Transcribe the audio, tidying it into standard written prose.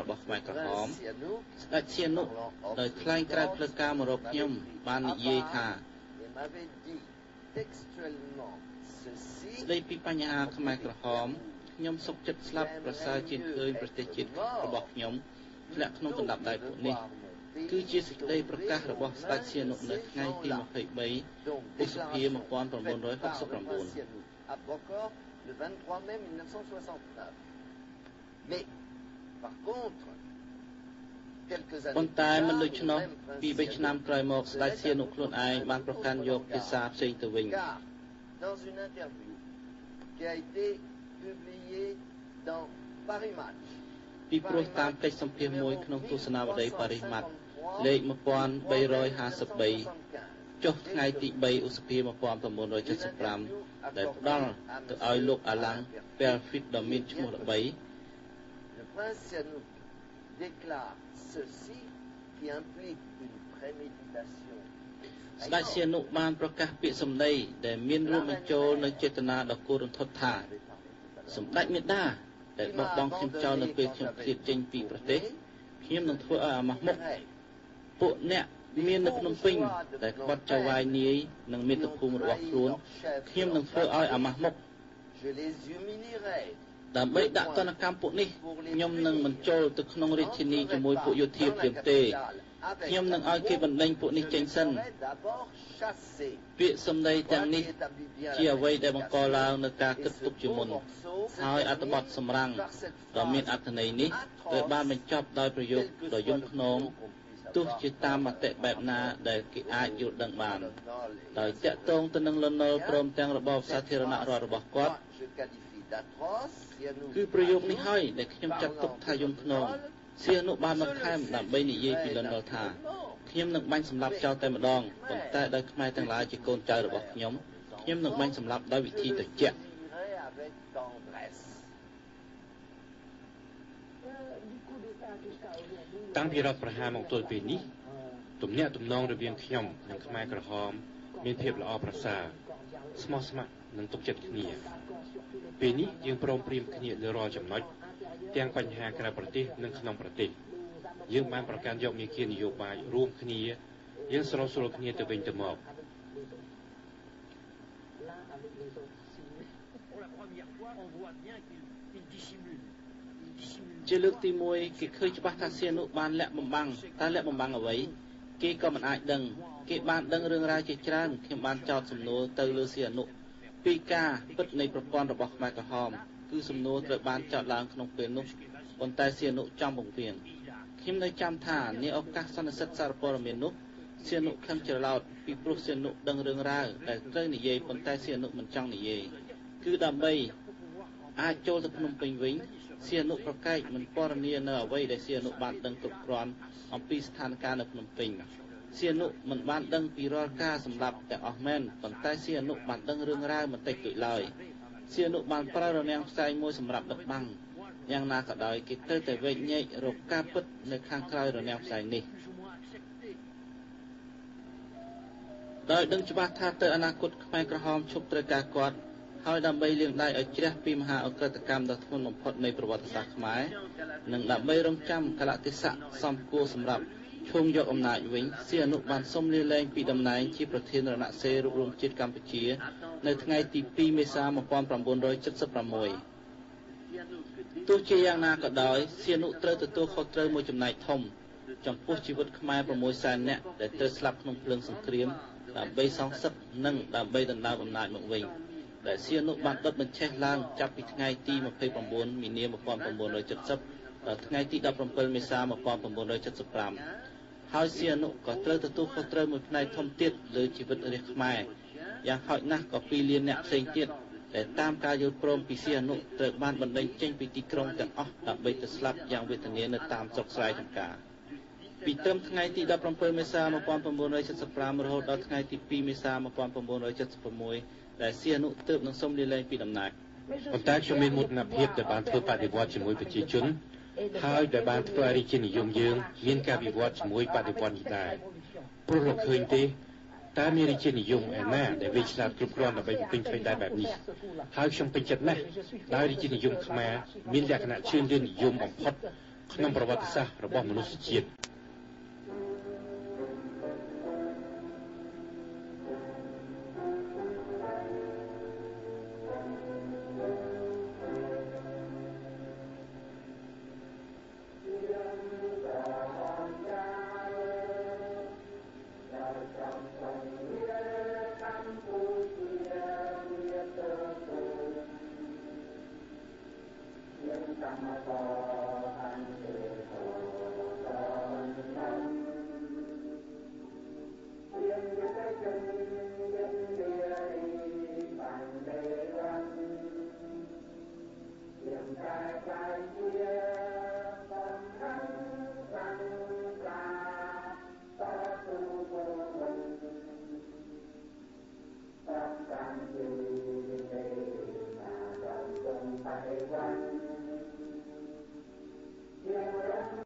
របស់ខ្មែរក្រហមស្ដេចសៀនុដោយថ្លែងក្រៅផ្លូវការមករកខ្ញុំបាននិយាយថាស្ដីពីបញ្ហាខ្មែរក្រហមខ្ញុំសុខចិត្តស្លាប់ប្រសើរជាងឃើញប្រទេសជាតិរបស់ខ្ញុំធ្លាក់ក្នុងកណ្ដាប់ដៃពួកនេះគឺជាសេចក្តីប្រកាសរបស់ស្ដេចសៀនុនៅថ្ងៃទី23 ឧសភា 1969 ប៉ុន្តែមិនដូច្នោះពី3ឆ្នាំក្រោយមកស្ដេចសៀនុខ្លួនឯងបានប្រកាន់យកភាសាផ្សេងទៅវិញពីព្រោះតាមកិច្ចសម្ភាសមួយក្នុងទស្សនាវដ្តីប៉ារីសម៉ាត់លេខ 1353 ចុះថ្ងៃទី3 ឧសភា 1975 ដែលផ្ដល់ទៅឲ្យលោកអាឡាំង Pelfit ដ៏មានឈ្មោះល្បីស្ដេចសៀនុបានប្រកាសពាក្យសម្ដីដែលមានរួមបញ្ចូលនូវចេតនាដ៏គួររន្ធត់ថាសម្ដេចមេដាដែលបោះបង់ខ្ញុំចោលនៅពេលខ្ញុំឃ្លាតចេញពីប្រទេសខ្ញុំនឹងធ្វើឲ្យអាម៉ាស់មុខពួកអ្នកមាននៅភ្នំពេញដែលក្បត់ចៅវាយនាយនិងមាតុភូមិរបស់ខ្លួនខ្ញុំនឹងធ្វើឲ្យអាម៉ាស់មុខដើម្បីដាក់ទណ្ឌកម្មពួកនេះខ្ញុំនឹងមិនចូលទៅក្នុងរាជធានីជាមួយពួកយោធាភ្លាមទេខ្ញុំនឹងឲ្យគេបណ្ដេញពួកនេះចេញសិនពាក្យសម្ដីទាំងនេះជាអ្វីដែលបង្កឡើងនៅការគិតទុកជាមុនហើយអត្ថបទសម្រាំងដ៏មានអត្ថន័យនេះត្រូវបានបញ្ចប់ដោយប្រយោគដ៏យំខ្នងទោះជាតាមមតិបែបណាដែលគេអាចយល់ដឹងបានដោយតាក់ទងទៅនឹងលន់នល់ព្រមទាំងរបបសាធារណរដ្ឋរបស់គាត់គឺប្រយោគនេះហើយដែលខ្ញុំចាត់ទុកថាយំខ្នងសៀនុបានបន្ថែមដើម្បីនិយាយពីលន់នល់ថាខ្ញុំនឹងបាញ់សម្លាប់ចោលតែម្ដងប៉ុន្តែដោយខ្មែរទាំងឡាយជាកូនចៅរបស់ខ្ញុំនឹងបាញ់សម្លាប់ដោយវិធីត្រជាក់តាំងពីរដ្ឋប្រហារមកទល់ពេលនេះទំនាក់ទំនងរវាងខ្ញុំនិងខ្មែរក្រហមមានភាពល្អប្រសើរស្មោះស្ម័គ្រនិងទុកចិត្តគ្នាពេលនេះយើងព្រមព្រៀងគ្នាលើរាល់ចំណុចទាំងបញ្ហាក្រៅប្រទេសនិងក្នុងប្រទេសយើងបានប្រកាន់យកមាគ៌ានយោបាយរួមគ្នាយើងស្រោស្រួលគ្នាទៅវិញទៅមកជាលើកទី1គេឃើញច្បាស់ថាសៀនុបានលាក់បំបាំងតែលាក់បំបាំងអ្វីគេក៏មិនអាចដឹងគេបានដឹងរឿងរ៉ាវជាច្រើនខ្ញុំបានចោទសំណួរទៅលើសៀនុពីការពិតនៃប្រព័ន្ធរបស់ខ្មែរក្រហមគឺសំណួរត្រូវបានចោទឡើងក្នុងពេលនោះប៉ុន្តែសៀនុចំបង្រៀនខ្ញុំនៅចាំថានាឱកាសសន្និសីទសារព័ត៌មាននោះសៀនុខឹងច្រឡោតពីព្រោះសៀនុដឹងរឿងរ៉ាវដែលត្រូវនិយាយប៉ុន្តែសៀនុមិនចង់និយាយគឺដើម្បីអាចចូលទៅភ្នំពេញវិញសៀនុប្រកែកមិនពណ៌នានៅអ្វីដែលសៀនុបានដឹងគ្រប់គ្រាន់អំពីស្ថានភាពនៅភ្នំពេញសៀនុមិនបានដឹងពីរាល់ការសម្លាប់ទាំងអស់មែនប៉ុន្តែសៀនុបានដឹងរឿងរ៉ាវបន្តិចតួចឡើយសៀនុបានប្រើរនាំងផ្សែងមួយសម្រាប់ដឹកបាំងយ៉ាងណាក៏ដោយគេត្រូវតែវែកញែករកការពិតនៅខាងក្រៅរនាំងផ្សែងនេះដោយដឹងច្បាស់ថាទៅអនាគតខ្មែរក្រហមឈប់ត្រូវការគាត់ហើយដើម្បីលាងដៃឲ្យជ្រះពីមហាអក្រិតកម្មដ៏ធ្ងន់បំផុតនៃប្រវត្តិសាស្ត្រខ្មែរនិងដើម្បីរងចាំកលៈទេសៈសំគួរសម្រាប់ឈោងយកអំណាចវិញសៀនុបានសុំលាលែងពីតំណែងជាប្រធានរណសិរ្សរួបរวมជាតិកម្ពុជានៅថ្ងៃទី2 មេសា 1976ទោះជាយ៉ាងណាក៏ដោយសៀនុត្រូវទទួលខុសត្រូវមួយចំណែកធំចំពោះជីវិតខ្មែរ6សែននាក់ដែលត្រូវស្លាប់ក្នុងភ្លើងសង្គ្រាមដើម្បីសងសឹកនិងដើម្បីដណ្ដើមអំណាចមកវិញដែលសៀនុបានដុតបញ្ឆេះឡើងចាប់ពីថ្ងៃទី29 មីនា 1970ដល់ថ្ងៃទី17 មេសា 1975ហើយសៀនុក៏ត្រូវទទួលខុសត្រូវមួយផ្នែកធំទៀតលើជីវិតរាជខ្មែរយ៉ាងហោចណាស់ក៏2 លានអ្នកផ្សេងទៀតដែលតាមការយល់ព្រមពីសៀនុត្រូវបានបណ្ដេញចេញពីទីក្រុងទាំងអស់ដើម្បីទៅស្លាប់យ៉ាងវេទនានៅតាមស្រុកស្រែចម្ការពីត្រឹមថ្ងៃទី17 មេសា 1975រហូតដល់ថ្ងៃទី2 មេសា 1976ដែលសៀនុទើបនឹងសុំលាលែងពីតំណែងប៉ុន្តែខ្ញុំមានមោទនភាពដែលបានធ្វើបដិវត្តជាមួយប្រជាជនហើយដែលបានធ្វើឲ្យរាជានិយមយើងមានការវិវត្តជាមួយបដិវត្តនេះដែរព្រោះរកឃើញទេតើមានរាជានិយមឯណាដែលវាឆ្លាតគ្រប់គ្រាន់ដើម្បីពេញថ្មីដែរបែបនេះហើយខ្ញុំពេញចិត្តណាស់ដោយរាជានិយមខ្មែរមានលក្ខណៈជឿនលឿននិយមបំផុត ក្នុងប្រវត្តិសាស្ត្ររបស់មនុស្សជាតិ